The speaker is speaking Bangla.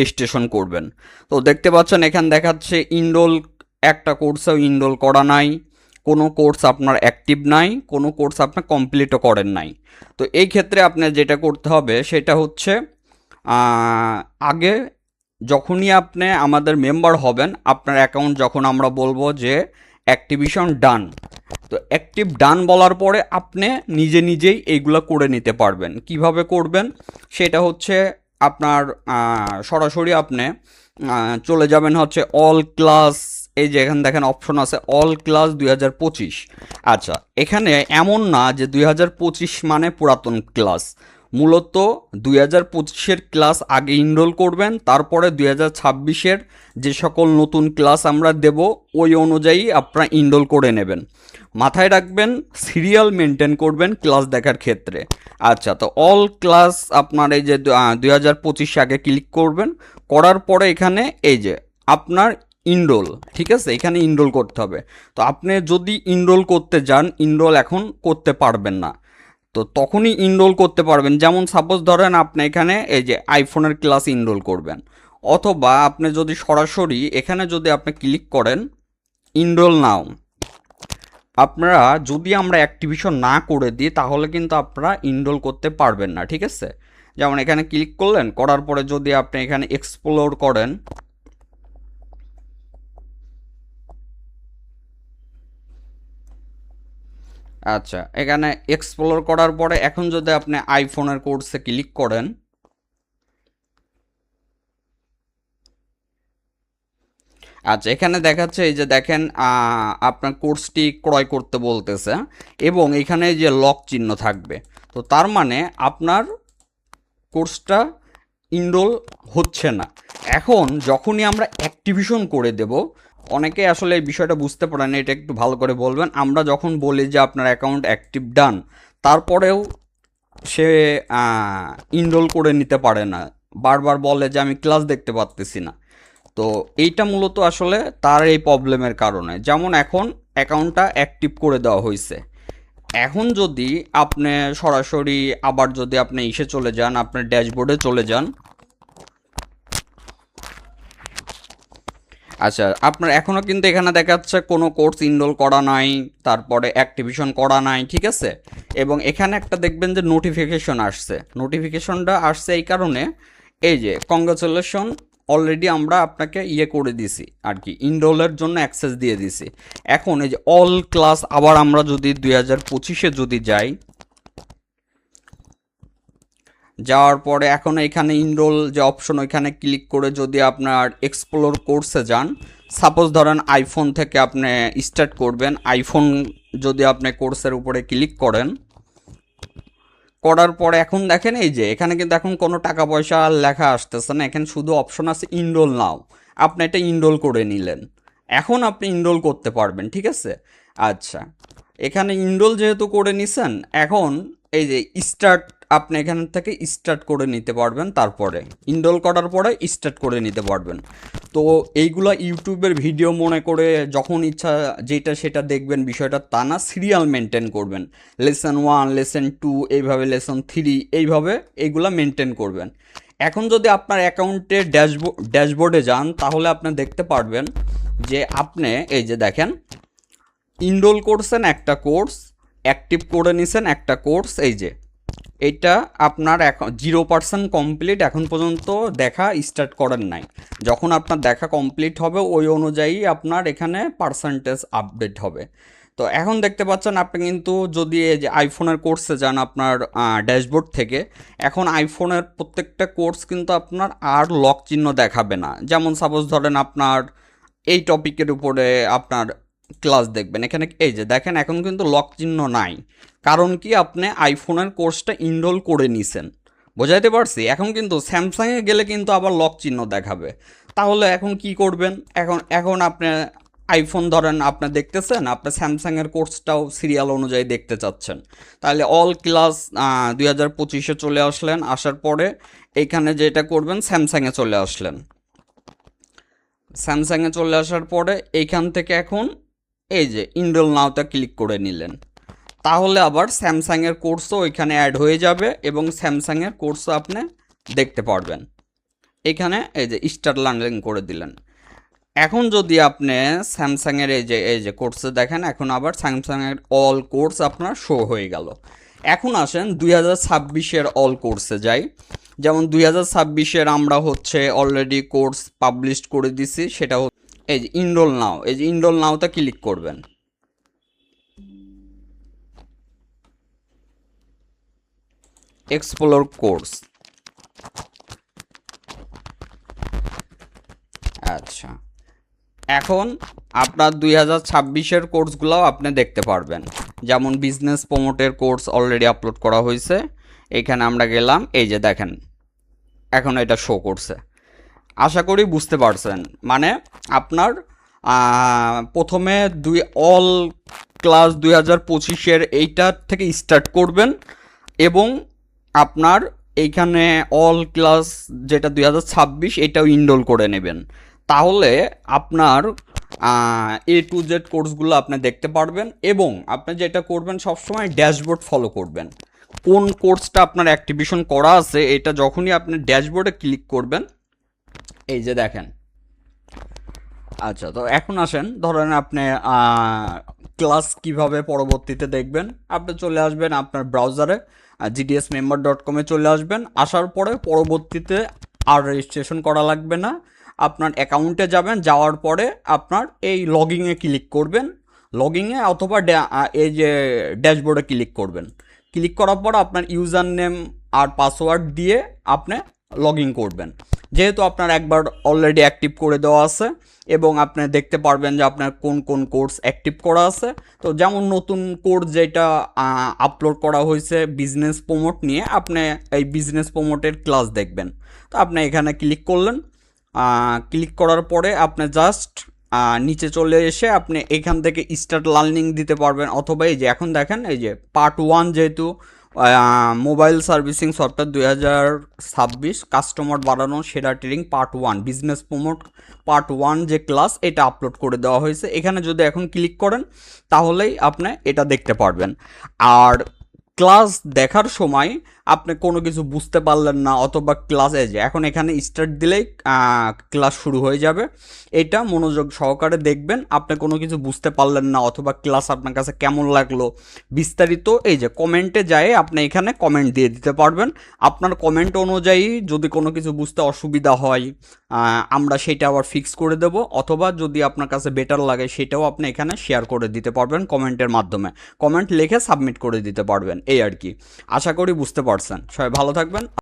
রেজিস্ট্রেশন করবেন। তো দেখতে পাচ্ছেন এখানে দেখাচ্ছে ইনরোল, একটা কোর্সেও ইনরোল করা নাই, কোনো কোর্স আপনার অ্যাক্টিভ নাই, কোনো কোর্স আপনার কমপ্লিটও করেন নাই। তো এই ক্ষেত্রে আপনার যেটা করতে হবে সেটা হচ্ছে আগে যখনই আপনি আমাদের মেম্বার হবেন, আপনার অ্যাকাউন্ট যখন আমরা বলবো যে অ্যাক্টিভেশন ডান, তো অ্যাক্টিভ ডান বলার পরে আপনি নিজে নিজেই এইগুলো করে নিতে পারবেন। কিভাবে করবেন সেটা হচ্ছে আপনার সরাসরি আপনি চলে যাবেন হচ্ছে অল ক্লাস, এই যে এখানে দেখেন অপশন আছে অল ক্লাস 2025। আচ্ছা, এখানে এমন না যে 2025 মানে পুরাতন ক্লাস, মূলত 2025-এর ক্লাস আগে ইনরোল করবেন, তারপরে 2026-এর যে সকল নতুন ক্লাস আমরা দেব ওই অনুযায়ী আপনারা ইনরোল করে নেবেন। মাথায় রাখবেন সিরিয়াল মেনটেন করবেন ক্লাস দেখার ক্ষেত্রে। আচ্ছা, তো অল ক্লাস আপনার এই যে 2025 আগে ক্লিক করবেন, করার পরে এখানে এই যে আপনার ইনরোল, ঠিক আছে, এখানে ইনরোল করতে হবে। তো আপনি যদি ইনরোল করতে যান, ইনরোল এখন করতে পারবেন না, তো তখনই ইনরোল করতে পারবেন। যেমন সাপোজ ধরেন আপনি এখানে এই যে আইফোনের ক্লাস ইনরোল করবেন, অথবা আপনি যদি সরাসরি এখানে যদি আপনি ক্লিক করেন ইনরোল নাও, আপনারা যদি আমরা অ্যাক্টিভেশন না করে দিই তাহলে কিন্তু আপনারা ইনরোল করতে পারবেন না, ঠিক আছে। যেমন এখানে ক্লিক করলেন, করার পরে যদি আপনি এখানে এক্সপ্লোর করেন, আচ্ছা এখানে এক্সপ্লোর করার পরে এখন যদি আপনি আইফোনের কোর্সে ক্লিক করেন, আচ্ছা এখানে দেখাচ্ছে এই যে দেখেন আপনার কোর্সটি ক্রয় করতে বলতেছে এবং এখানে যে লক চিহ্ন থাকবে, তো তার মানে আপনার কোর্সটা ইনরোল হচ্ছে না। এখন যখনই আমরা অ্যাক্টিভেশন করে দেব, অনেকে আসলে এই বিষয়টা বুঝতে পারে না, এটা একটু ভালো করে বলবেন। আমরা যখন বলি যে আপনার অ্যাকাউন্ট অ্যাক্টিভ ডান, তারপরেও সে ইনরোল করে নিতে পারে না, বারবার বলে যে আমি ক্লাস দেখতে পারতেছি না। তো এইটা মূলত আসলে তার এই প্রবলেমের কারণে। যেমন এখন অ্যাকাউন্টটা অ্যাক্টিভ করে দেওয়া হয়েছে, এখন যদি আপনি সরাসরি আবার যদি আপনি ইসে চলে যান, আপনার ড্যাশবোর্ডে চলে যান, আচ্ছা আপনার এখনও কিন্তু এখানে দেখাচ্ছে কোনো কোর্স ইনরোল করা নাই, তারপরে অ্যাক্টিভেশন করা নাই, ঠিক আছে। এবং এখানে একটা দেখবেন যে নোটিফিকেশন আসছে, নোটিফিকেশনটা আসছে এই কারণে, এই যে কংগ্রাচুলেশন অলরেডি আমরা আপনাকে ইয়ে করে দিছি আর কি, ইনরোলের জন্য অ্যাক্সেস দিয়ে দিছি। এখন এই যে অল ক্লাস আবার আমরা যদি 2025-এ যদি যাই, যাওয়ার পরে এখন এখানে ইনরোল যে অপশন ওইখানে ক্লিক করে যদি আপনার এক্সপ্লোর কোর্সে যান, সাপোজ ধরেন আইফোন থেকে আপনি স্টার্ট করবেন, আইফোন যদি আপনি কোর্সের উপরে ক্লিক করেন, করার পরে এখন দেখেন এই যে এখানে কিন্তু এখন কোনো টাকা পয়সা আর লেখা আসতেছে না, এখানে শুধু অপশন আছে ইনরোল নাও, আপনি এটা ইনরোল করে নিলেন, এখন আপনি ইনরোল করতে পারবেন, ঠিক আছে। আচ্ছা এখানে ইনরোল যেহেতু করে নিছেন, এখন এই যে স্টার্ট, আপনি এখান থেকে স্টার্ট করে নিতে পারবেন, তারপরে ইনরোল করার পরে স্টার্ট করে নিতে পারবেন। তো এইগুলা ইউটিউবের ভিডিও মনে করে যখন ইচ্ছা যেটা সেটা দেখবেন, বিষয়টা তা না, সিরিয়াল মেনটেন করবেন, লেসন 1 লেসন 2 এইভাবে লেসন 3 এইভাবে এইগুলা মেনটেন করবেন। এখন যদি আপনার অ্যাকাউন্টের ড্যাশবোর্ডে যান তাহলে আপনি দেখতে পারবেন যে আপনি এই যে দেখেন ইনরোল করছেন একটা কোর্স, অ্যাক্টিভ করে নিছেন একটা কোর্স, এই যে এটা আপনার এখন 0% কমপ্লিট, এখন পর্যন্ত দেখা স্টার্ট করেন নাই। যখন আপনার দেখা কমপ্লিট হবে ওই অনুযায়ী আপনার এখানে পার্সেন্টেজ আপডেট হবে। তো এখন দেখতে পাচ্ছেন আপনি কিন্তু যদি এই যে আইফোনের কোর্সে যান আপনার ড্যাশবোর্ড থেকে, এখন আইফোনের প্রত্যেকটা কোর্স কিন্তু আপনার আর লক চিহ্ন দেখাবে না। যেমন সাপোজ ধরেন আপনার এই টপিকের উপরে আপনার ক্লাস দেখবেন, এখানে এই যে দেখেন এখন কিন্তু লক চিহ্ন নাই, কারণ কি আপনি আইফোনের কোর্সটা ইনরোল করে নিছেন। বোঝাইতে পারছি? এখন কিন্তু স্যামসাংয়ে গেলে কিন্তু আবার লক চিহ্ন দেখাবে। তাহলে এখন কি করবেন? এখন এখন আপনি আইফোন ধরেন আপনি দেখতেছেন, আপনি স্যামসাংয়ের কোর্সটাও সিরিয়াল অনুযায়ী দেখতে চাচ্ছেন, তাহলে অল ক্লাস 2025-এ চলে আসলেন, আসার পরে এইখানে যেটা করবেন স্যামসাংয়ে চলে আসলেন, স্যামসাংয়ে চলে আসার পরে এইখান থেকে এখন এই যে ইনরোল নাওতে ক্লিক করে নিলেন, তাহলে আবার স্যামসাংয়ের কোর্সও ওইখানে অ্যাড হয়ে যাবে এবং স্যামসাংয়ের কোর্সও আপনি দেখতে পারবেন। এখানে এই যে স্টার্ট লার্নিং করে দিলেন। এখন যদি আপনি স্যামসাংয়ের এই যে কোর্সে দেখেন, এখন আবার স্যামসাংয়ের অল কোর্স আপনার শো হয়ে গেল। এখন আসেন 2026-এর অল কোর্সে যাই। যেমন 2026-এর আমরা হচ্ছে অলরেডি কোর্স পাবলিশ করে দিছি, সেটা এই যে ইনরোল নাও, এই যে ইনরোল নাওতে ক্লিক করবেন। এক্সপ্লোর কোর্স, আচ্ছা। এখন আপনার 2026-এর কোর্সগুলোও আপনি দেখতে পারবেন। যেমন বিজনেস প্রমোটের কোর্স অলরেডি আপলোড করা হয়েছে, এখানে আমরা গেলাম, এই যে দেখেন এখন এটা শো করছে। আশা করি বুঝতে পারছেন। মানে আপনার প্রথমে অল ক্লাস 2025-এর এইটার থেকে স্টার্ট করবেন এবং আপনার এইখানে অল ক্লাস যেটা 2026 এটাও ইনরোল করে নেবেন। তাহলে আপনার A to Z কোর্সগুলো আপনি দেখতে পারবেন। এবং আপনি যেটা করবেন সবসময় ড্যাশবোর্ড ফলো করবেন। কোন কোর্সটা আপনার অ্যাক্টিভেশন করা আছে এটা যখনই আপনি ড্যাশবোর্ডে ক্লিক করবেন, এই যে দেখেন। আচ্ছা, তো এখন আসেন, ধরেন আপনি ক্লাস কিভাবে পরবর্তীতে দেখবেন। আপনি চলে আসবেন আপনার ব্রাউজারে gdsmember.com-এ চলে আসবেন। আসার পরে পরবর্তীতে আর রেজিস্ট্রেশন করা লাগবে না, আপনার অ্যাকাউন্টে যাবেন, যাওয়ার পরে আপনার এই লগইনে ক্লিক করবেন, লগইনে অথবা এই যে ড্যাশবোর্ডে ক্লিক করবেন। ক্লিক করার পর আপনার ইউজার নেম আর পাসওয়ার্ড দিয়ে আপনি লগ ইন করবেন। যেহেতু আপনার একবার অলরেডি অ্যাক্টিভ করে দেওয়া আছে এবং আপনি দেখতে পারবেন যে আপনার কোন কোন কোর্স অ্যাক্টিভ করা আছে। তো যেমন নতুন কোর্স যেটা আপলোড করা হয়েছে বিজনেস প্রমোট নিয়ে, আপনি এই বিজনেস প্রমোটের ক্লাস দেখবেন। তো আপনি এখানে ক্লিক করলেন, ক্লিক করার পরে আপনি জাস্ট নিচে চলে এসে আপনি এখান থেকে স্টার্ট লার্নিং দিতে পারবেন। অথবা এই যে এখন দেখেন এই যে পার্ট 1, যেহেতু মোবাইল সার্ভিসিং সফটওয়্যার 2026 কাস্টমার বাড়ানো সেরা training part 1 business promote part 1 যে ক্লাস, এটা আপলোড করে দেওয়া হয়েছে। এখানে যদি এখন ক্লিক করেন তাহলেই আপনি এটা দেখতে পারবেন। আর ক্লাস দেখার সময় আপনি কোনো কিছু বুঝতে পারলেন না অথবা ক্লাসে যে এখন এখানে স্টার্ট দিলেই ক্লাস শুরু হয়ে যাবে। এটা মনোযোগ সহকারে দেখবেন। আপনি কোনো কিছু বুঝতে পারলেন না অথবা ক্লাস আপনার কাছে কেমন লাগলো বিস্তারিত এই যে কমেন্টে যায় আপনি এখানে কমেন্ট দিয়ে দিতে পারবেন। আপনার কমেন্ট অনুযায়ী যদি কোনো কিছু বুঝতে অসুবিধা হয় আমরা সেটা আবার ফিক্স করে দেব, অথবা যদি আপনার কাছে বেটার লাগে সেটাও আপনি এখানে শেয়ার করে দিতে পারবেন কমেন্টের মাধ্যমে। কমেন্ট লিখে সাবমিট করে দিতে পারবেন, এই আর কি। আশা করি বুঝতে পারছেন। সবাই ভালো থাকবেন।